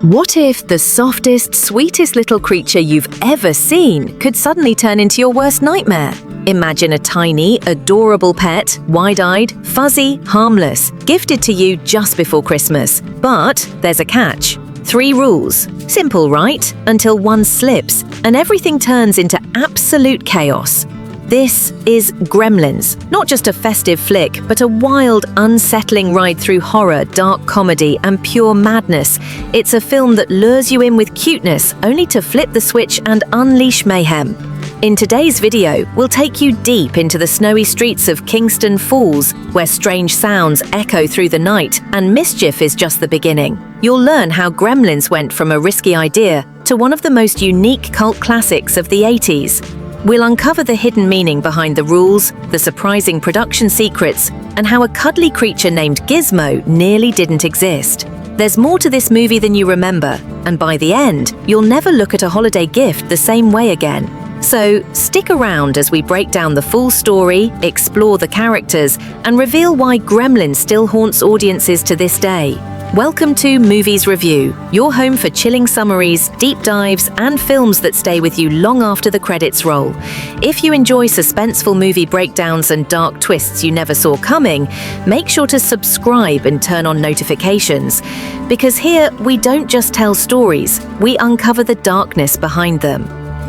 What if the softest, sweetest little creature you've ever seen could suddenly turn into your worst nightmare? Imagine a tiny, adorable pet, wide-eyed, fuzzy, harmless, gifted to you just before Christmas. But there's a catch. 3 rules. Simple, right? Until one slips and everything turns into absolute chaos. This is Gremlins, not just a festive flick, but a wild, unsettling ride through horror, dark comedy, and pure madness. It's a film that lures you in with cuteness, only to flip the switch and unleash mayhem. In today's video, we'll take you deep into the snowy streets of Kingston Falls, where strange sounds echo through the night, and mischief is just the beginning. You'll learn how Gremlins went from a risky idea to one of the most unique cult classics of the 80s. We'll uncover the hidden meaning behind the rules, the surprising production secrets, and how a cuddly creature named Gizmo nearly didn't exist. There's more to this movie than you remember, and by the end, you'll never look at a holiday gift the same way again. So stick around as we break down the full story, explore the characters, and reveal why Gremlins still haunts audiences to this day. Welcome to Movies Review, your home for chilling summaries, deep dives, and films that stay with you long after the credits roll. If you enjoy suspenseful movie breakdowns and dark twists you never saw coming, make sure to subscribe and turn on notifications. Because here, we don't just tell stories, we uncover the darkness behind them.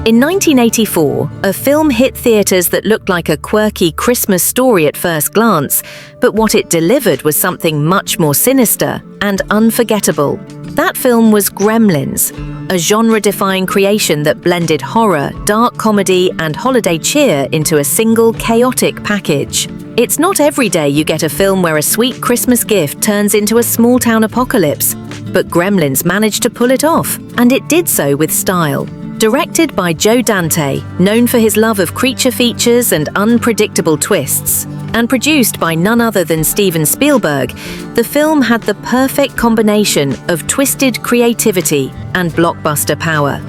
In 1984, a film hit theaters that looked like a quirky Christmas story at first glance, but what it delivered was something much more sinister and unforgettable. That film was Gremlins, a genre-defying creation that blended horror, dark comedy, and holiday cheer into a single chaotic package. It's not every day you get a film where a sweet Christmas gift turns into a small-town apocalypse, but Gremlins managed to pull it off, and it did so with style. Directed by Dante, known for his love of creature features and unpredictable twists, and produced by none other than Steven Spielberg, the film had the perfect combination of twisted creativity and blockbuster power.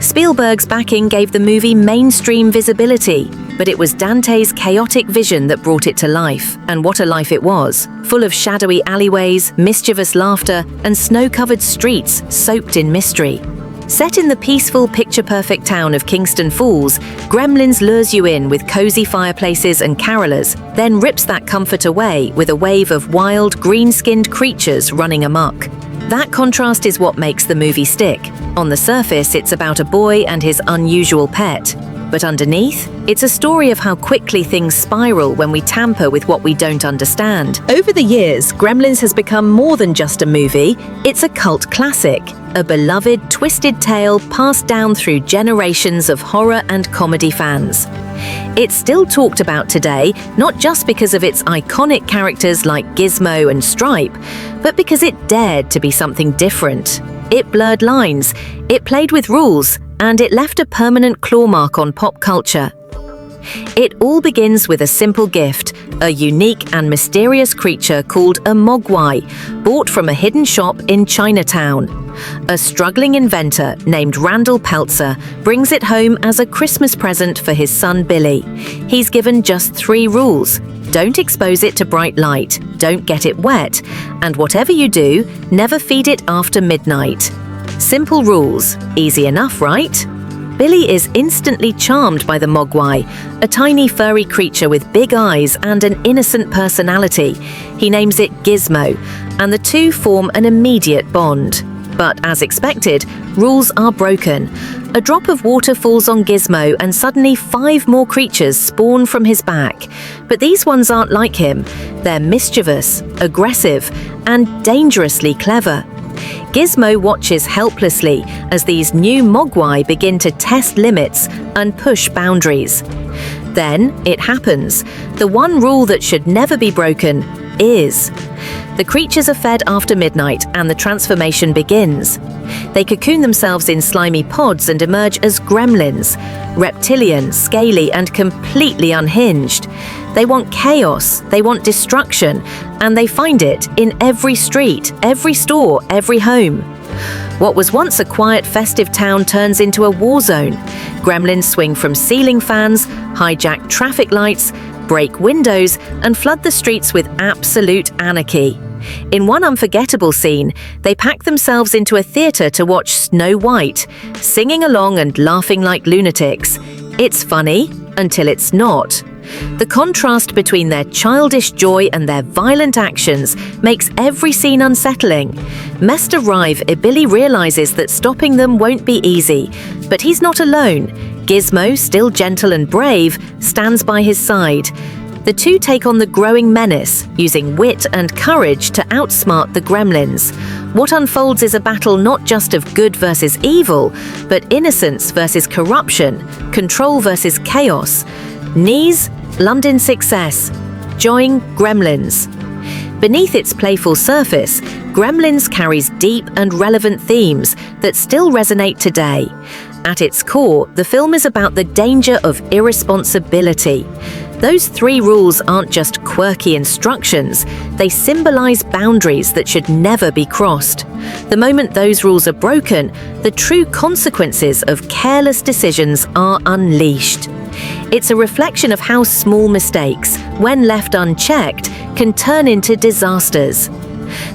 Spielberg's backing gave the movie mainstream visibility, but it was Dante's chaotic vision that brought it to life, and what a life it was, full of shadowy alleyways, mischievous laughter, and snow-covered streets soaked in mystery. Set in the peaceful, picture-perfect town of Kingston Falls, Gremlins lures you in with cozy fireplaces and carolers, then rips that comfort away with a wave of wild, green-skinned creatures running amok. That contrast is what makes the movie stick. On the surface, it's about a boy and his unusual pet. But underneath, it's a story of how quickly things spiral when we tamper with what we don't understand. Over the years, Gremlins has become more than just a movie, it's a cult classic, a beloved, twisted tale passed down through generations of horror and comedy fans. It's still talked about today, not just because of its iconic characters like Gizmo and Stripe, but because it dared to be something different. It blurred lines, it played with rules, and it left a permanent claw mark on pop culture. It all begins with a simple gift, a unique and mysterious creature called a mogwai, bought from a hidden shop in Chinatown. A struggling inventor named Randall Peltzer brings it home as a Christmas present for his son Billy. He's given just 3 rules. Don't expose it to bright light, don't get it wet, and whatever you do, never feed it after midnight. Simple rules, easy enough, right? Billy is instantly charmed by the mogwai, a tiny furry creature with big eyes and an innocent personality. He names it Gizmo, and the two form an immediate bond. But as expected, rules are broken. A drop of water falls on Gizmo and suddenly 5 more creatures spawn from his back. But these ones aren't like him. They're mischievous, aggressive, and dangerously clever. Gizmo watches helplessly as these new mogwai begin to test limits and push boundaries. Then it happens. The one rule that should never be broken is. The creatures are fed after midnight and the transformation begins. They cocoon themselves in slimy pods and emerge as gremlins, reptilian, scaly, and completely unhinged. They want chaos, they want destruction, and they find it in every street, every store, every home. What was once a quiet, festive town turns into a war zone. Gremlins swing from ceiling fans, hijack traffic lights, break windows, and flood the streets with absolute anarchy. In one unforgettable scene, they pack themselves into a theatre to watch Snow White, singing along and laughing like lunatics. It's funny until it's not. The contrast between their childish joy and their violent actions makes every scene unsettling. Messed arrive, Billy realizes that stopping them won't be easy, but he's not alone. Gizmo, still gentle and brave, stands by his side. The two take on the growing menace, using wit and courage to outsmart the Gremlins. What unfolds is a battle not just of good versus evil, but innocence versus corruption, control versus chaos. Knees, London success. Join Gremlins. Beneath its playful surface, Gremlins carries deep and relevant themes that still resonate today. At its core, the film is about the danger of irresponsibility. Those 3 rules aren't just quirky instructions, they symbolize boundaries that should never be crossed. The moment those rules are broken, the true consequences of careless decisions are unleashed. It's a reflection of how small mistakes, when left unchecked, can turn into disasters.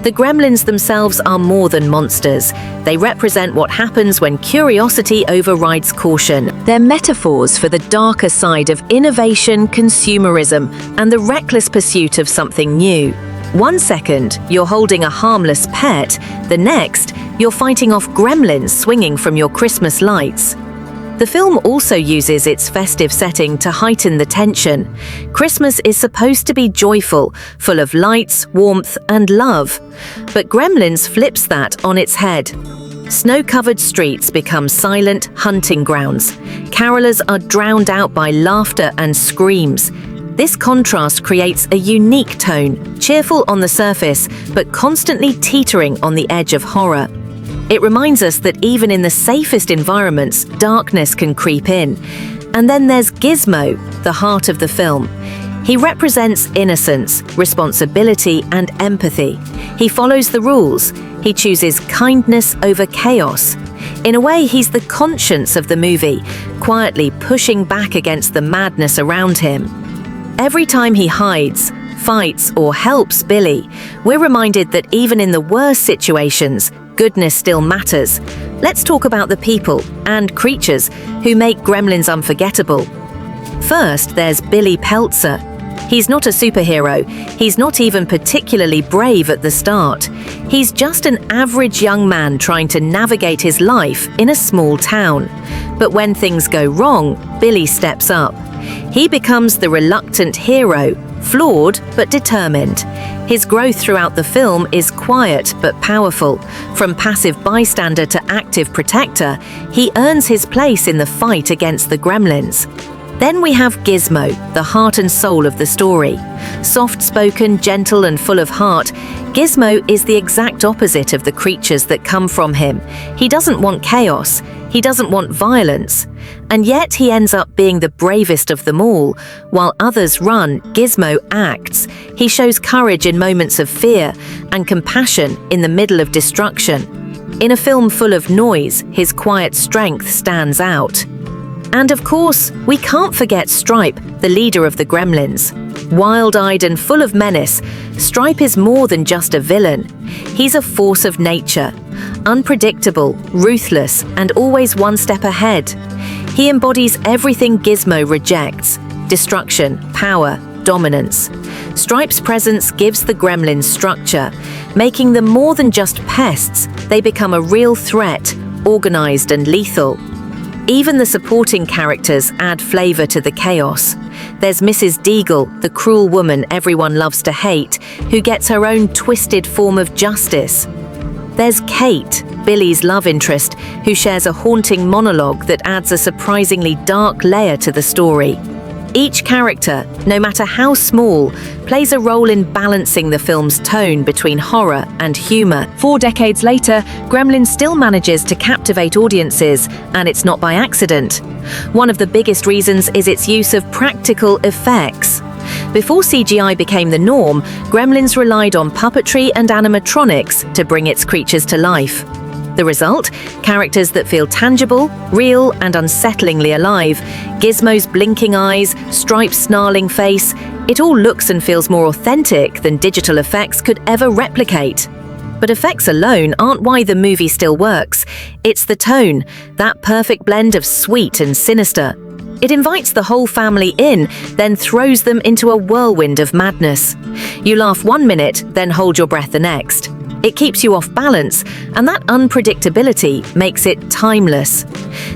The Gremlins themselves are more than monsters. They represent what happens when curiosity overrides caution. They're metaphors for the darker side of innovation, consumerism, and the reckless pursuit of something new. One second, you're holding a harmless pet. The next, you're fighting off gremlins swinging from your Christmas lights. The film also uses its festive setting to heighten the tension. Christmas is supposed to be joyful, full of lights, warmth, and love. But Gremlins flips that on its head. Snow-covered streets become silent hunting grounds. Carolers are drowned out by laughter and screams. This contrast creates a unique tone, cheerful on the surface, but constantly teetering on the edge of horror. It reminds us that even in the safest environments, darkness can creep in. And then there's Gizmo, the heart of the film. He represents innocence, responsibility, and empathy. He follows the rules. He chooses kindness over chaos. In a way, he's the conscience of the movie, quietly pushing back against the madness around him. Every time he hides, fights, or helps Billy, we're reminded that even in the worst situations, goodness still matters. Let's talk about the people and creatures who make Gremlins unforgettable. First, there's Billy Peltzer. He's not a superhero. He's not even particularly brave at the start. He's just an average young man trying to navigate his life in a small town. But when things go wrong, Billy steps up. He becomes the reluctant hero, flawed but determined. His growth throughout the film is quiet but powerful. From passive bystander to active protector, he earns his place in the fight against the Gremlins. Then we have Gizmo, the heart and soul of the story. Soft-spoken, gentle, and full of heart, Gizmo is the exact opposite of the creatures that come from him. He doesn't want chaos. He doesn't want violence. And yet he ends up being the bravest of them all. While others run, Gizmo acts. He shows courage in moments of fear and compassion in the middle of destruction. In a film full of noise, his quiet strength stands out. And of course, we can't forget Stripe, the leader of the Gremlins. Wild-eyed and full of menace, Stripe is more than just a villain. He's a force of nature, unpredictable, ruthless, and always one step ahead. He embodies everything Gizmo rejects: destruction, power, dominance. Stripe's presence gives the Gremlins structure, making them more than just pests. They become a real threat, organized and lethal. Even the supporting characters add flavor to the chaos. There's Mrs. Deagle, the cruel woman everyone loves to hate, who gets her own twisted form of justice. There's Kate, Billy's love interest, who shares a haunting monologue that adds a surprisingly dark layer to the story. Each character, no matter how small, plays a role in balancing the film's tone between horror and humor. 4 decades later, Gremlins still manages to captivate audiences, and it's not by accident. One of the biggest reasons is its use of practical effects. Before CGI became the norm, Gremlins relied on puppetry and animatronics to bring its creatures to life. The result? Characters that feel tangible, real, and unsettlingly alive. Gizmo's blinking eyes, Stripe's snarling face. It all looks and feels more authentic than digital effects could ever replicate. But effects alone aren't why the movie still works. It's the tone, that perfect blend of sweet and sinister. It invites the whole family in, then throws them into a whirlwind of madness. You laugh 1 minute, then hold your breath the next. It keeps you off balance, and that unpredictability makes it timeless.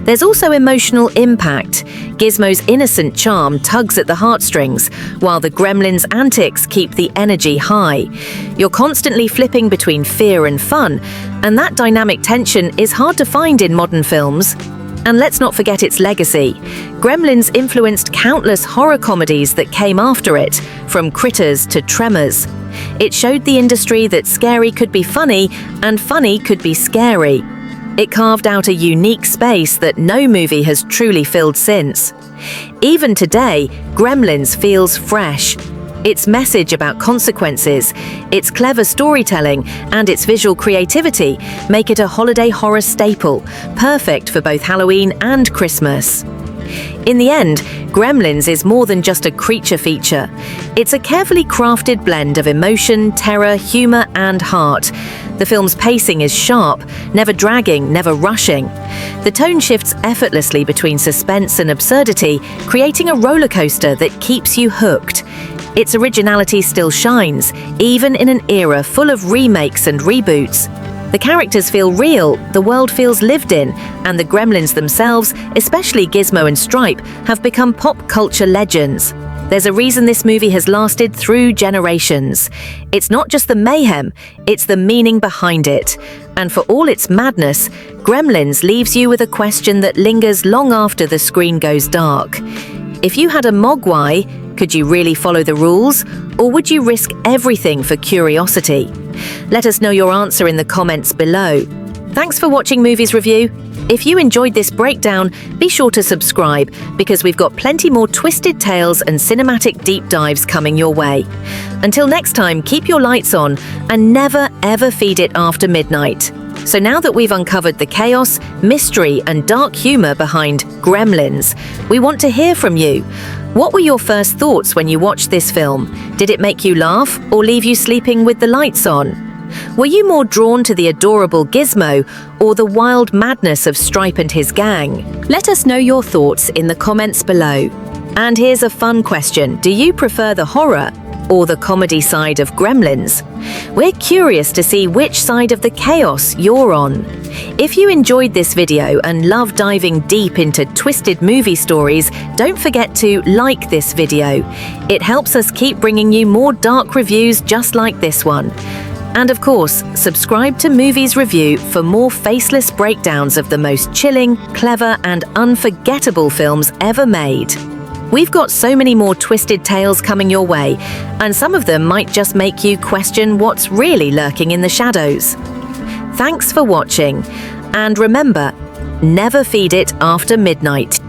There's also emotional impact. Gizmo's innocent charm tugs at the heartstrings, while the Gremlins' antics keep the energy high. You're constantly flipping between fear and fun, and that dynamic tension is hard to find in modern films. And let's not forget its legacy. Gremlins influenced countless horror comedies that came after it, from Critters to Tremors. It showed the industry that scary could be funny, and funny could be scary. It carved out a unique space that no movie has truly filled since. Even today, Gremlins feels fresh. Its message about consequences, its clever storytelling, and its visual creativity make it a holiday horror staple, perfect for both Halloween and Christmas. In the end, Gremlins is more than just a creature feature. It's a carefully crafted blend of emotion, terror, humor, and heart. The film's pacing is sharp, never dragging, never rushing. The tone shifts effortlessly between suspense and absurdity, creating a roller coaster that keeps you hooked. Its originality still shines, even in an era full of remakes and reboots. The characters feel real, the world feels lived in, and the Gremlins themselves, especially Gizmo and Stripe, have become pop culture legends. There's a reason this movie has lasted through generations. It's not just the mayhem, it's the meaning behind it. And for all its madness, Gremlins leaves you with a question that lingers long after the screen goes dark. If you had a mogwai, could you really follow the rules, or would you risk everything for curiosity? Let us know your answer in the comments below. Thanks for watching Movies Review. If you enjoyed this breakdown, be sure to subscribe, because we've got plenty more twisted tales and cinematic deep dives coming your way. Until next time, keep your lights on and never ever feed it after midnight. So now that we've uncovered the chaos, mystery, and dark humor behind Gremlins, we want to hear from you. What were your first thoughts when you watched this film? Did it make you laugh or leave you sleeping with the lights on? Were you more drawn to the adorable Gizmo or the wild madness of Stripe and his gang? Let us know your thoughts in the comments below. And here's a fun question. Do you prefer the horror or the comedy side of Gremlins? We're curious to see which side of the chaos you're on. If you enjoyed this video and love diving deep into twisted movie stories, don't forget to like this video. It helps us keep bringing you more dark reviews just like this one. And of course, subscribe to Movies Review for more faceless breakdowns of the most chilling, clever, and unforgettable films ever made. We've got so many more twisted tales coming your way, and some of them might just make you question what's really lurking in the shadows. Thanks for watching, and remember, never feed it after midnight.